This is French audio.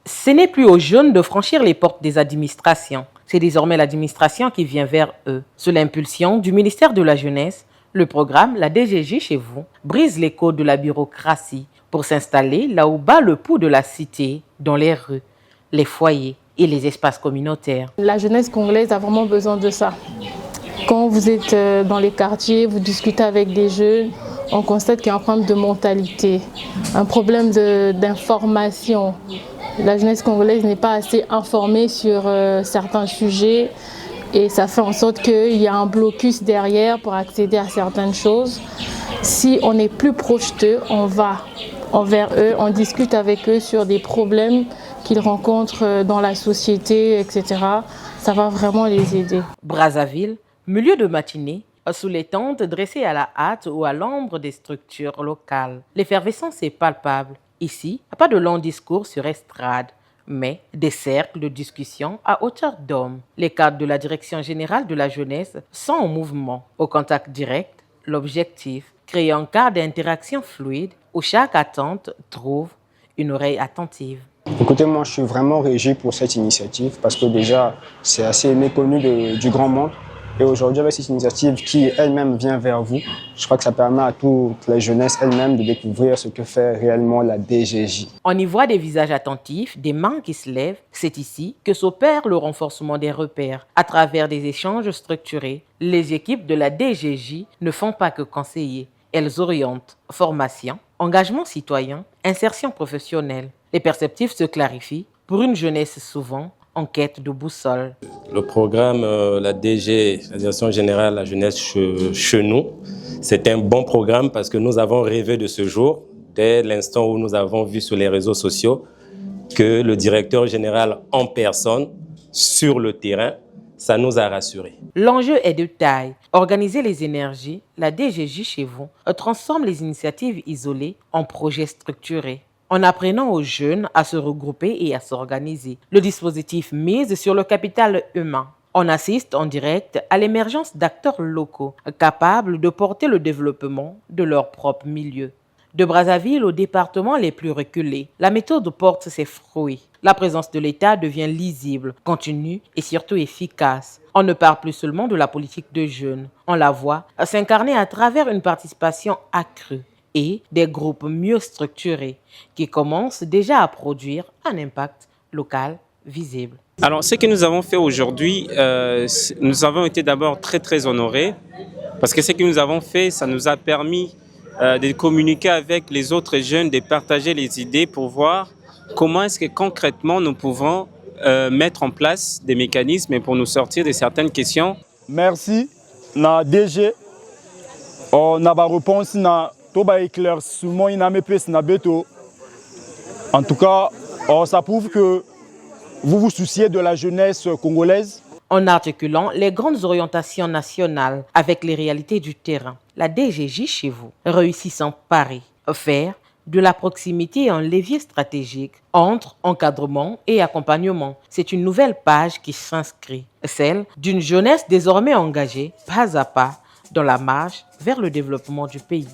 Ce n'est plus aux jeunes de franchir les portes des administrations. C'est désormais l'administration qui vient vers eux. Sous l'impulsion du ministère de la Jeunesse, le programme La DGJ chez vous brise les codes de la bureaucratie pour s'installer là où bat le pouls de la cité, dans les rues, les foyers et les espaces communautaires. La jeunesse congolaise a vraiment besoin de ça. Quand vous êtes dans les quartiers, vous discutez avec des jeunes, on constate qu'il y a un problème de mentalité, un problème d'information. La jeunesse congolaise n'est pas assez informée sur certains sujets et ça fait en sorte qu'il y a un blocus derrière pour accéder à certaines choses. Si on est plus proche d'eux, on va envers eux, on discute avec eux sur des problèmes qu'ils rencontrent dans la société, etc. Ça va vraiment les aider. Brazzaville, milieu de matinée, sous les tentes dressées à la hâte ou à l'ombre des structures locales. L'effervescence est palpable. Ici, pas de longs discours sur estrade, mais des cercles de discussion à hauteur d'homme. Les cadres de la Direction générale de la jeunesse sont en mouvement. Au contact direct, l'objectif, créer un cadre d'interaction fluide où chaque attente trouve une oreille attentive. Écoutez, moi je suis vraiment réjoui pour cette initiative parce que déjà c'est assez méconnu du grand monde. Et aujourd'hui, avec cette initiative qui elle-même vient vers vous, je crois que ça permet à toute la jeunesse elle-même de découvrir ce que fait réellement la DGJ. On y voit des visages attentifs, des mains qui se lèvent. C'est ici que s'opère le renforcement des repères. À travers des échanges structurés, les équipes de la DGJ ne font pas que conseiller. Elles orientent formation, engagement citoyen, insertion professionnelle. Les perspectives se clarifient pour une jeunesse souvent en quête de boussole. Le programme la DG, la Direction générale de la jeunesse chez nous, c'est un bon programme parce que nous avons rêvé de ce jour, dès l'instant où nous avons vu sur les réseaux sociaux que le directeur général en personne, sur le terrain, ça nous a rassurés. L'enjeu est de taille. Organiser les énergies, la DGJ chez vous transforme les initiatives isolées en projets structurés, en apprenant aux jeunes à se regrouper et à s'organiser. Le dispositif mise sur le capital humain. On assiste en direct à l'émergence d'acteurs locaux capables de porter le développement de leur propre milieu. De Brazzaville aux départements les plus reculés, la méthode porte ses fruits. La présence de l'État devient lisible, continue et surtout efficace. On ne parle plus seulement de la politique de jeunes. On la voit s'incarner à travers une participation accrue et des groupes mieux structurés qui commencent déjà à produire un impact local visible. Alors, ce que nous avons fait aujourd'hui, nous avons été d'abord très honorés parce que ce que nous avons fait, ça nous a permis de communiquer avec les autres jeunes, de partager les idées pour voir comment est-ce que concrètement nous pouvons mettre en place des mécanismes pour nous sortir de certaines questions. Merci, na DG, on a ba réponse na toba éclaircissement iname pes na beto. En tout cas, ça prouve que vous vous souciez de la jeunesse congolaise. En articulant les grandes orientations nationales avec les réalités du terrain, la DGJ chez vous réussit son pari, faire de la proximité un levier stratégique entre encadrement et accompagnement. C'est une nouvelle page qui s'inscrit, celle d'une jeunesse désormais engagée, pas à pas, dans la marche vers le développement du pays.